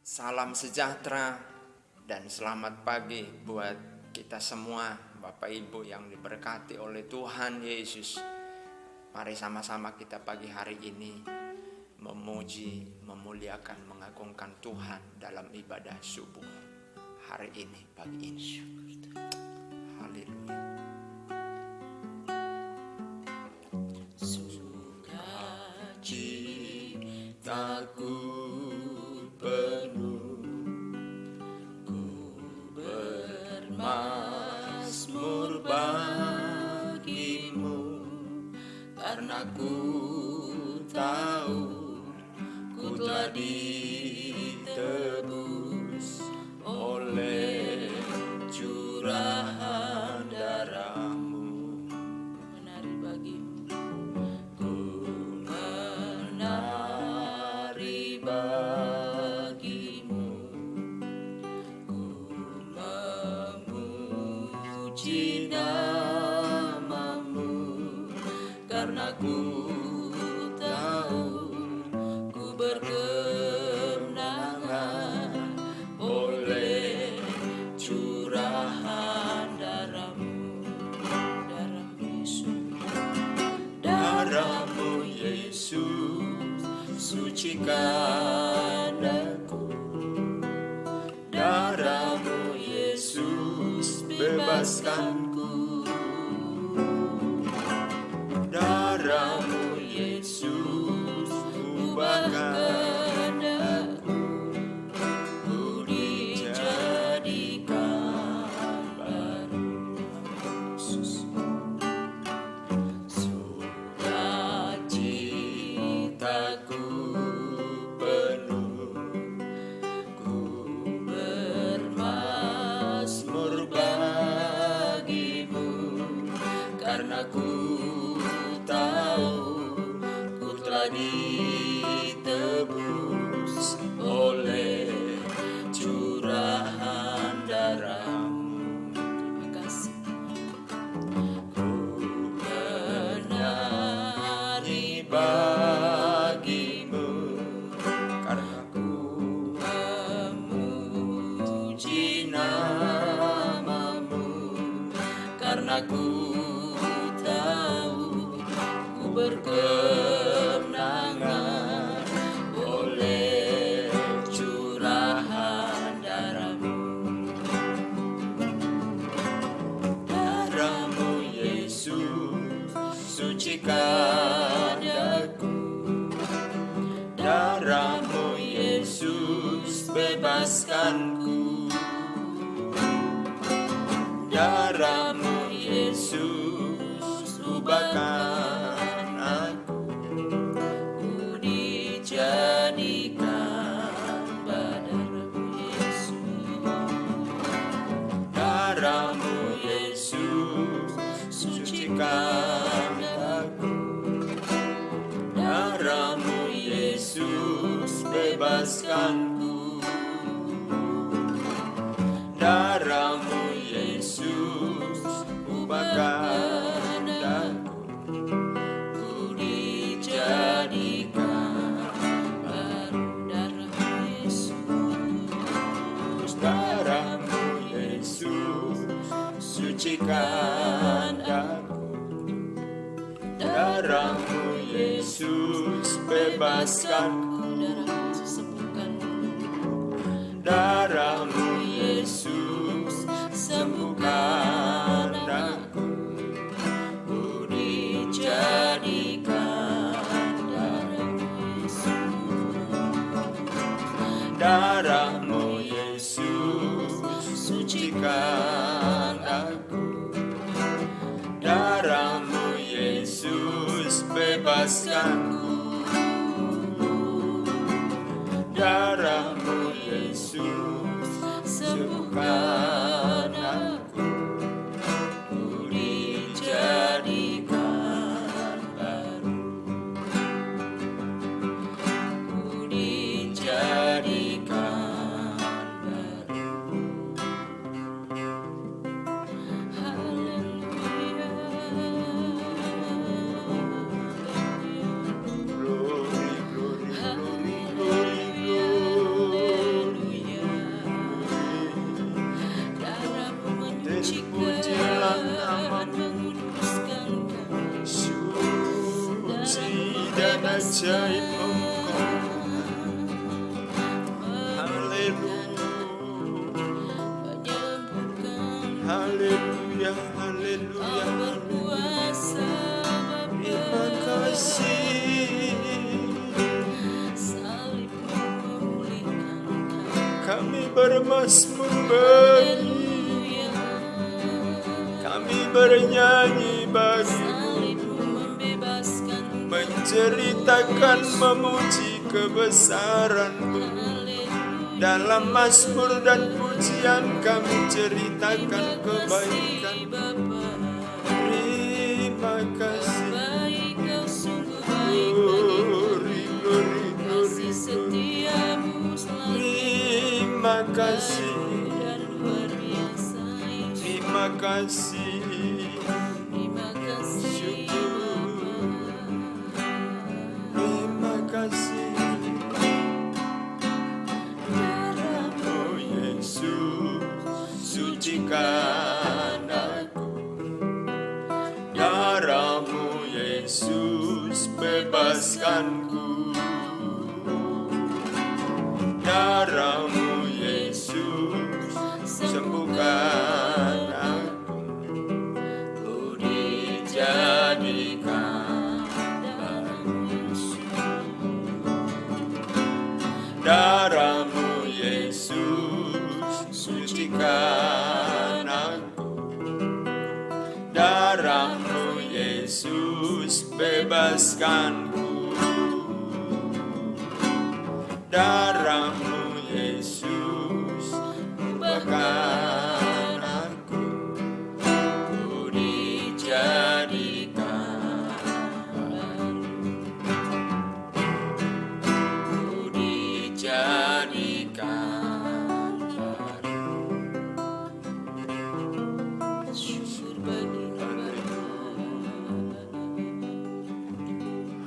Salam sejahtera dan selamat pagi buat kita semua, Bapak Ibu yang diberkati oleh Tuhan Yesus. Mari sama-sama kita pagi hari ini memuji, memuliakan, mengagungkan Tuhan dalam ibadah subuh hari ini, pagi ini. Haleluya. Sukacitaku penuh, ku bermazmur bagimu, karena ku tahu ku telah ditebus oleh curahan darahmu. Menari bagimu, Ku menari bagimu, ku memuji namamu, karena ku tahu ku berkemenangan oleh curahan darahmu. Darahmu Yesus, sucikan aku. Darahmu Yesus, bebaskanku. Darahmu Yesus, ubahkan aku. Ku dijadikan baru. Sukacitaku penuh, ku bermazmur bagimu, karena ku tahu ku telah ditebus oleh curahan darahmu. terima kasih. Ku menari bagimu, karena ku memuji namamu, karena ku tahu ku berkemenangan oleh curahan darahmu. Darahmu Yesus, sucikan aku. Darahmu Yesus, bebaskanku. Darahmu Yesus, ubahkan aku. Ku dijadikan darahmu Yesus. Darahmu Yesus, sucikan aku. Darahmu Yesus, bebaskanku. Darahmu Yesus, ubahkan aku. Ku dijadikan baru. Darah Yesus, Darahmu Yesus, sucikan aku. Darahmu Yesus, bebaskanku. darah Yesus, sembuhkan. Darahmu Yesus, sembuhkan aku. Ku dijadikan darahmu Yesus. Darahmu Yesus, sucikan aku. Darahmu Yesus, bebaskanku. Darahmu Yesus, sembuhkan aku. Ku dijadikan baru. Ku dijadikan baru. Haleluya. Glory, glory, glory, glory, glory. ajaib Engkau. Haleluya, haleluya, berkuasa terima kasih. salib memulihkan Kami bermazmur bagi, kami bernyanyi bagi, salibmu membebaskan menceritakan memuji kebesaran-Mu. Dalam mazmur dan pujian kami ceritakan kebaikan. Bapa. Terima kasih. Baik kau sungguh baik Glory, glory, kasih glory. setiamu selalu Terima kasih. dan luar biasa Yesus. Terima kasih. Terima kasih Terima kasih. Oh Yesus, sucikan aku. Darah-Mu Yesus, bebaskanku. Darah-Mu Yesus, sembuhkan aku. Ku dijadikan darah-Mu Yesus, sucikan aku. Darah-Mu Yesus, bebaskanku. Darah-Mu Yesus, ubahkan aku. Ku dijadikan baru. Ku dijadikan baru. syukur bagi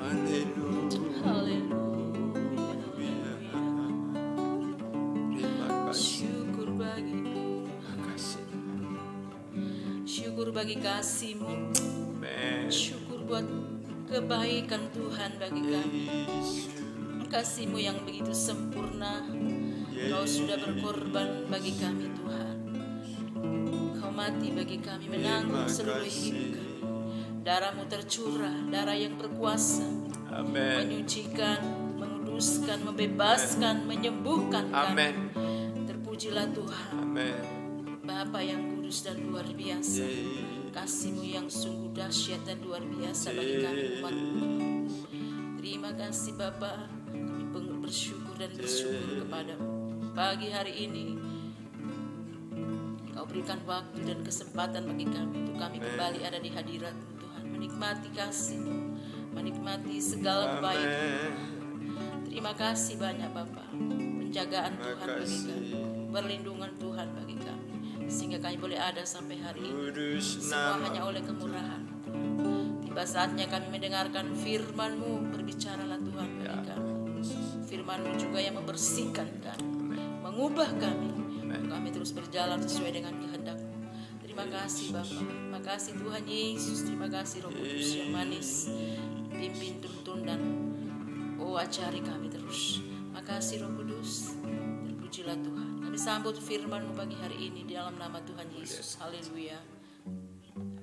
Haleluya. Haleluya. Terima kasih. Syukur bagi syukur bagi kasih-Mu. Amen. Syukur buat kebaikan Tuhan bagi kami. Kasih-Mu yang begitu sempurna. Kau sudah berkorban bagi kami Tuhan. Kau mati bagi kami, menanggung seluruh hidup kami. Darah-Mu tercurah, darah yang berkuasa, Amen. menyucikan, menguduskan, membebaskan, menyembuhkan kami. Amen. Terpujilah Tuhan, Amen. Bapa yang kudus dan luar biasa. Kasih-Mu yang sungguh dahsyat dan luar biasa bagi kami umat-Mu. Terima kasih Bapa, kami bersyukur dan bersyukur kepadamu. Pagi hari ini Kau berikan waktu dan kesempatan bagi kami untuk kami kembali ada di hadirat-Mu Tuhan, menikmati kasih-Mu, menikmati segala kebaikan. Amen. Terima kasih banyak Bapa, penjagaan Tuhan bagi kami, perlindungan Tuhan bagi kami, sehingga kami boleh ada sampai hari ini. Kudus Semua hanya nama. oleh kemurahan Tuhan. Tiba saatnya kami mendengarkan firman-Mu, berbicaralah Tuhan bagi kami. Firman-Mu juga yang membersihkan kami, mengubah kami. Kami terus berjalan sesuai dengan kehendak-Mu. Terima kasih Bapa, terima kasih Tuhan Yesus, terima kasih Roh Kudus yang manis, pimpin, tuntun dan ajari kami terus. Makasih Roh Kudus, terpujilah Tuhan. Kami sambut firman-Mu pagi hari ini di dalam nama Tuhan Yesus. Haleluya.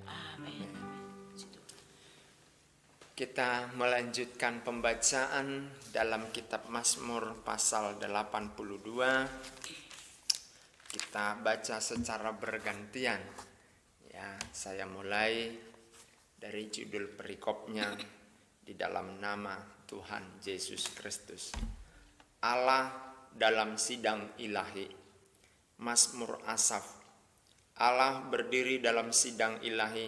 Amin. Kita melanjutkan pembacaan dalam kitab Mazmur pasal 82. Kita baca secara bergantian. Ya, saya mulai dari judul perikopnya di dalam nama Tuhan Yesus Kristus. Allah dalam sidang ilahi. Mazmur Asaf. Allah berdiri dalam sidang ilahi,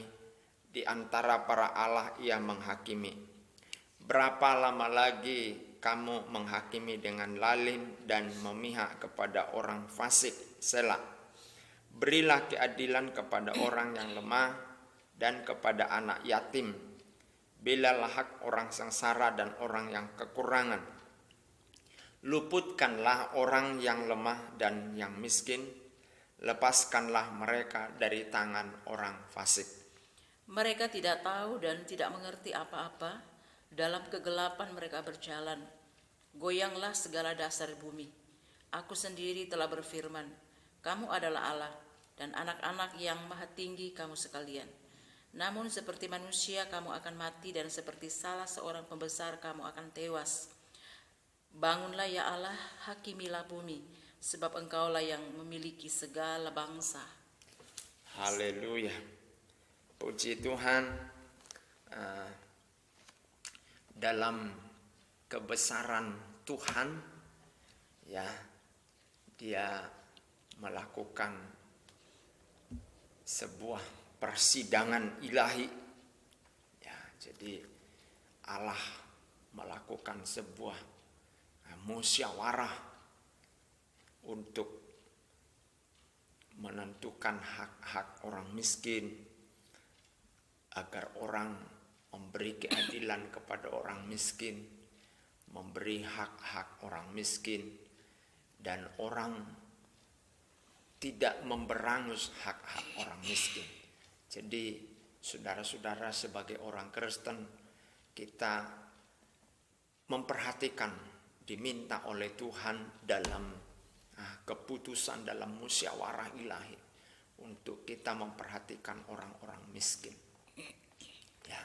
di antara para Allah ia menghakimi. Berapa lama lagi kamu menghakimi dengan lalim dan memihak kepada orang fasik? Selah. Berilah keadilan kepada orang yang lemah dan kepada anak yatim. Belalah hak orang sengsara dan orang yang kekurangan. Luputkanlah orang yang lemah dan yang miskin. Lepaskanlah mereka dari tangan orang fasik. Mereka tidak tahu dan tidak mengerti apa-apa, Dalam kegelapan mereka berjalan, goyanglah segala dasar bumi. Aku sendiri telah berfirman, kamu adalah Allah, dan anak-anak yang maha tinggi kamu sekalian. Namun seperti manusia kamu akan mati, dan seperti salah seorang pembesar kamu akan tewas. Bangunlah ya Allah, hakimilah bumi, sebab engkaulah yang memiliki segala bangsa. Haleluya. Puji Tuhan. Dalam kebesaran Tuhan, ya, Dia melakukan sebuah persidangan ilahi. Ya, jadi Allah melakukan sebuah musyawarah untuk menentukan hak-hak orang miskin, agar orang memberi keadilan kepada orang miskin, memberi hak-hak orang miskin, dan orang tidak memberangus hak-hak orang miskin. Jadi saudara-saudara, sebagai orang Kristen, kita memperhatikan, diminta oleh Tuhan dalam keputusan, dalam musyawarah ilahi, untuk kita memperhatikan orang-orang miskin. Ya,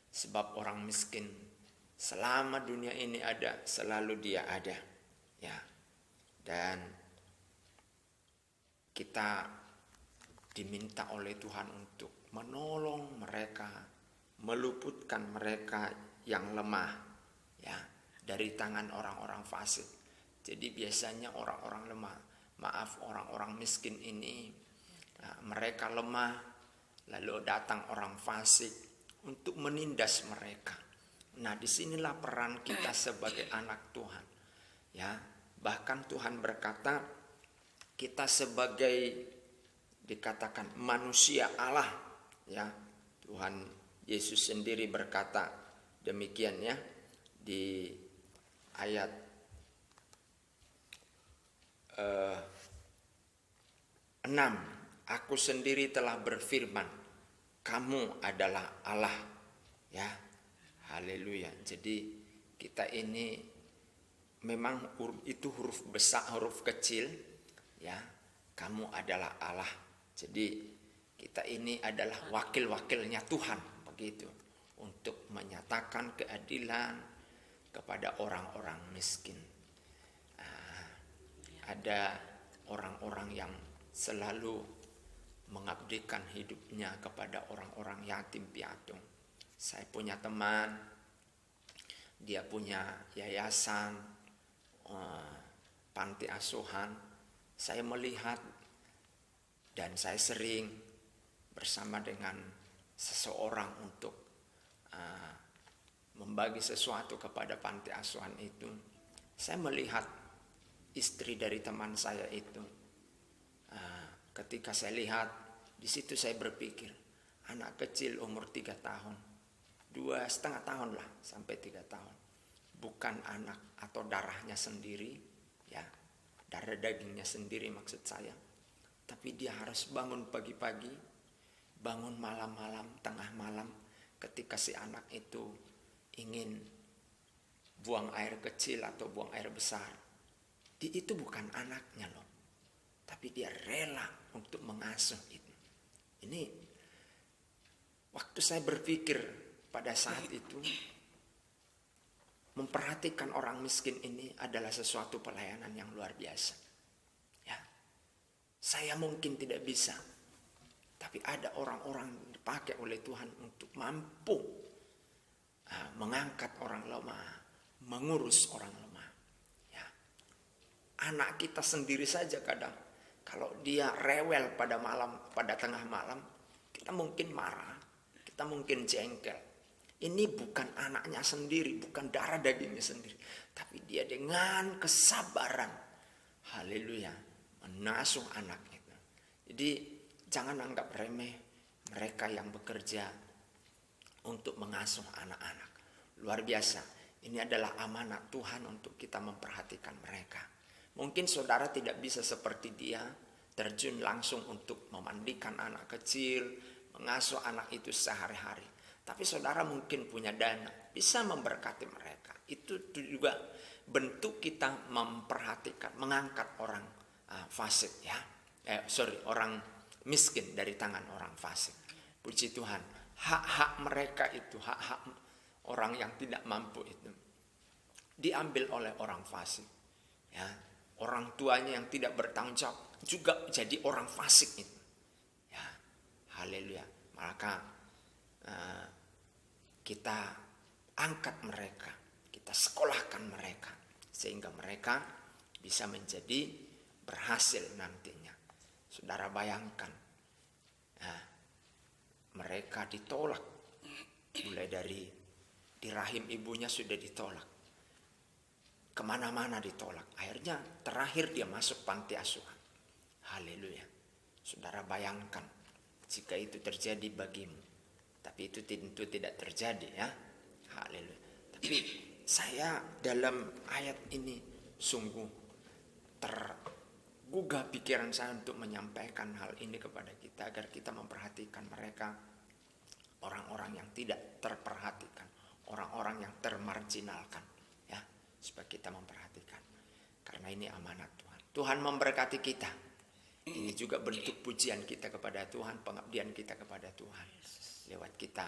sebab orang miskin selama dunia ini ada, selalu dia ada. Ya, dan kita diminta oleh Tuhan untuk menolong mereka, meluputkan mereka yang lemah, ya, dari tangan orang-orang fasik. Jadi biasanya orang-orang lemah, orang-orang miskin ini, mereka lemah, lalu datang orang fasik untuk menindas mereka. Nah, disinilah peran kita sebagai anak Tuhan. Ya, bahkan Tuhan berkata, kita sebagai dikatakan manusia Allah, ya. Tuhan Yesus sendiri berkata demikian, ya, di ayat 6. Aku sendiri telah berfirman, kamu adalah Allah. Ya, haleluya. Jadi kita ini memang itu huruf besar, huruf kecil, ya. Kamu adalah Allah. Jadi kita ini adalah wakil-wakilnya Tuhan, begitu, untuk menyatakan keadilan kepada orang-orang miskin. Ada orang-orang yang selalu mengabdikan hidupnya kepada orang-orang yatim piatu. Saya punya teman, dia punya yayasan, panti asuhan. Saya melihat dan saya sering bersama dengan seseorang untuk membagi sesuatu kepada panti asuhan itu. Saya melihat istri dari teman saya itu. Ketika saya lihat, di situ saya berpikir, anak kecil umur 3 tahun, 2,5 tahun lah sampai 3 tahun, bukan anak atau darahnya sendiri, ya, darah dagingnya sendiri maksud saya, tapi dia harus bangun pagi-pagi, bangun malam-malam, tengah malam, ketika si anak itu ingin buang air kecil atau buang air besar. Itu bukan anaknya loh, tapi dia rela untuk mengasuh itu. Ini waktu saya berpikir pada saat itu, memperhatikan orang miskin ini adalah sesuatu pelayanan yang luar biasa. Ya, saya mungkin tidak bisa, tapi ada orang-orang dipakai oleh Tuhan untuk mampu mengangkat orang lemah, mengurus orang lemah. Anak kita sendiri saja kadang, kalau dia rewel pada tengah malam, kita mungkin marah, kita mungkin jengkel. Ini bukan anaknya sendiri, bukan darah dagingnya sendiri, tapi dia dengan kesabaran, haleluya, mengasuh anak itu. Jadi jangan anggap remeh mereka yang bekerja untuk mengasuh anak-anak. Luar biasa, ini adalah amanat Tuhan untuk kita memperhatikan mereka. Mungkin saudara tidak bisa seperti dia, terjun langsung untuk memandikan anak kecil, mengasuh anak itu sehari-hari. Tapi saudara mungkin punya dana, bisa memberkati mereka. Itu juga bentuk kita memperhatikan, mengangkat orang fasik ya. Orang miskin dari tangan orang fasik. Puji Tuhan, hak-hak mereka itu, hak-hak orang yang tidak mampu itu diambil oleh orang fasik. Ya, orang tuanya yang tidak bertanggung jawab juga jadi orang fasik itu. Ya, haleluya. Maka kita angkat mereka, kita sekolahkan mereka sehingga mereka bisa menjadi berhasil nantinya. Saudara bayangkan, mereka ditolak, mulai dari di rahim ibunya sudah ditolak, kemana-mana ditolak. Akhirnya terakhir dia masuk panti asuhan. Haleluya. Saudara bayangkan jika itu terjadi bagimu. Tapi itu tentu tidak terjadi ya. Haleluya. Tapi saya dalam ayat ini sungguh tergugah pikiran saya untuk menyampaikan hal ini kepada kita, agar kita memperhatikan mereka, orang-orang yang tidak terperhatikan, orang-orang yang termarginalkan ya, supaya kita memperhatikan. Karena ini amanat Tuhan. Tuhan memberkati kita. Ini juga bentuk pujian kita kepada Tuhan, pengabdian kita kepada Tuhan, lewat kita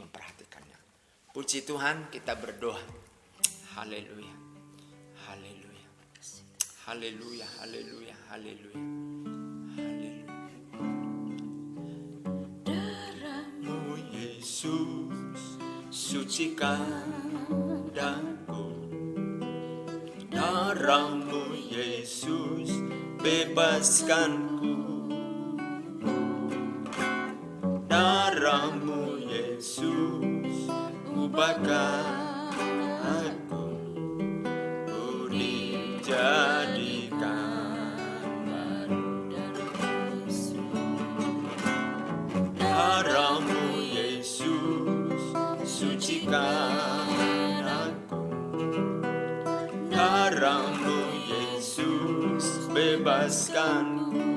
memperhatikannya. Puji Tuhan, kita berdoa. Haleluya. Haleluya. Haleluya, haleluya, haleluya. Haleluya. Darahmu Yesus, sucikan daku. Darahmu Yesus, bebaskanku. Darahmu Yesus, ubahkan aku. Ku dijadikan baru. Darahmu Yesus, sucikan aku. Darahmu Yesus, bebaskanku.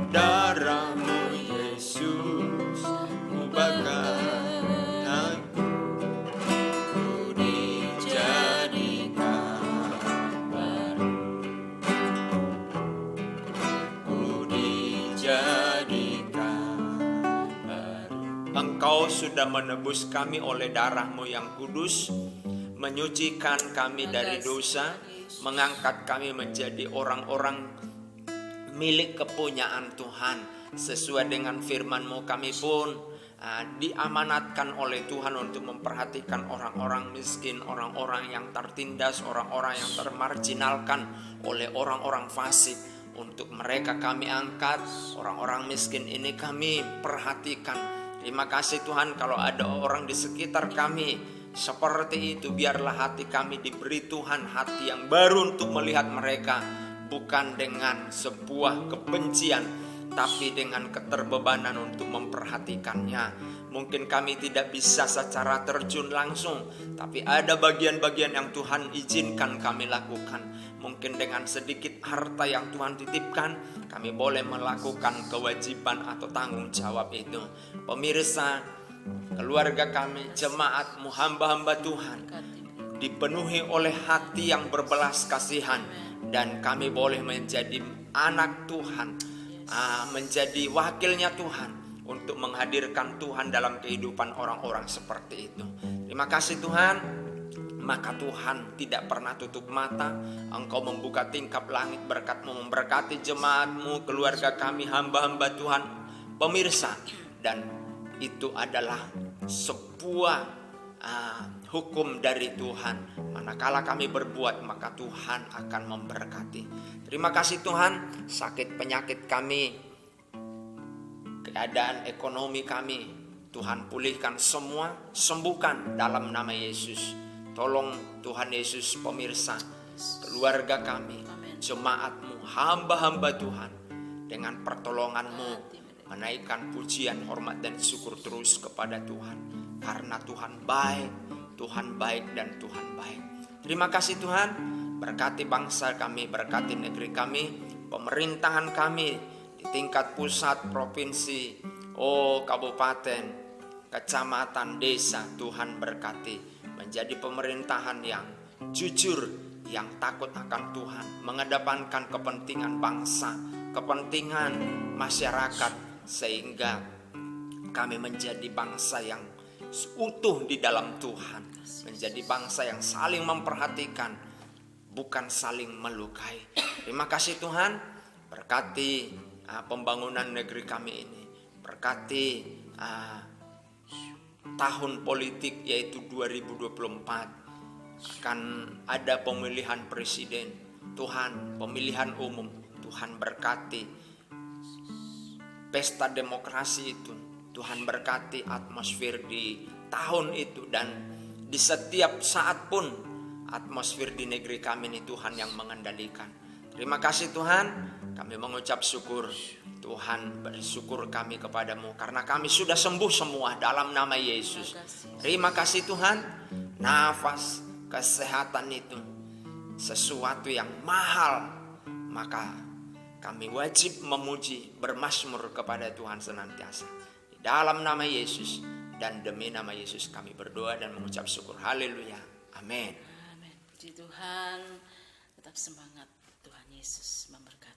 Darahmu Yesus, ubahkan aku. Ku dijadikan baru. Ku dijadikan baru. Engkau sudah menebus kami oleh darah-Mu yang kudus, menyucikan kami dari dosa, mengangkat kami menjadi orang-orang milik kepunyaan Tuhan. Sesuai dengan firman-Mu, kami pun diamanatkan oleh Tuhan untuk memperhatikan orang-orang miskin, orang-orang yang tertindas, orang-orang yang termarginalkan oleh orang-orang fasik. Untuk mereka kami angkat, orang-orang miskin ini kami perhatikan. Terima kasih Tuhan, kalau ada orang di sekitar kami seperti itu, biarlah hati kami diberi Tuhan hati yang baru untuk melihat mereka, bukan dengan sebuah kebencian, tapi dengan keterbebanan untuk memperhatikannya. Mungkin kami tidak bisa secara terjun langsung, tapi ada bagian-bagian yang Tuhan izinkan kami lakukan. Mungkin dengan sedikit harta yang Tuhan titipkan, kami boleh melakukan kewajiban atau tanggung jawab itu. Pemirsa, keluarga kami, jemaat-Mu, hamba-hamba Tuhan, dipenuhi oleh hati yang berbelas kasihan, dan kami boleh menjadi anak Tuhan, menjadi wakilnya Tuhan untuk menghadirkan Tuhan dalam kehidupan orang-orang seperti itu. Terima kasih Tuhan. Maka Tuhan tidak pernah tutup mata. Engkau membuka tingkap langit, berkat-Mu memberkati jemaat-Mu, keluarga kami, hamba-hamba Tuhan, pemirsa. Dan itu adalah sebuah hukum dari Tuhan. Manakala kami berbuat, maka Tuhan akan memberkati. Terima kasih Tuhan. Sakit penyakit kami, keadaan ekonomi kami, Tuhan pulihkan semua, sembuhkan dalam nama Yesus. Tolong Tuhan Yesus, pemirsa, keluarga kami, jemaat-Mu, hamba-hamba Tuhan, dengan pertolongan-Mu menaikkan pujian, hormat dan syukur terus kepada Tuhan. Karena Tuhan baik, Tuhan baik dan Tuhan baik. Terima kasih Tuhan. Berkati bangsa kami, berkati negeri kami, pemerintahan kami di tingkat pusat, provinsi, kabupaten, kecamatan, desa, Tuhan berkati. Menjadi pemerintahan yang jujur, yang takut akan Tuhan, mengedepankan kepentingan bangsa, kepentingan masyarakat, sehingga kami menjadi bangsa yang utuh di dalam Tuhan, menjadi bangsa yang saling memperhatikan, bukan saling melukai. Terima kasih Tuhan, berkati pembangunan negeri kami ini, berkati tahun politik yaitu 2024, akan ada pemilihan presiden, Tuhan, pemilihan umum, Tuhan berkati pesta demokrasi itu, Tuhan berkati atmosfer di tahun itu, dan di setiap saat pun atmosfer di negeri kami ini Tuhan yang mengendalikan. Terima kasih Tuhan, kami mengucap syukur. Tuhan, bersyukur kami kepadamu karena kami sudah sembuh semua dalam nama Yesus. Terima kasih Tuhan. Nafas kesehatan itu sesuatu yang mahal, maka kami wajib memuji, bermazmur kepada Tuhan senantiasa. Di dalam nama Yesus dan demi nama Yesus kami berdoa dan mengucap syukur. Haleluya. Amin. Amin. Puji Tuhan. Tetap semangat. Tuhan Yesus memberkati.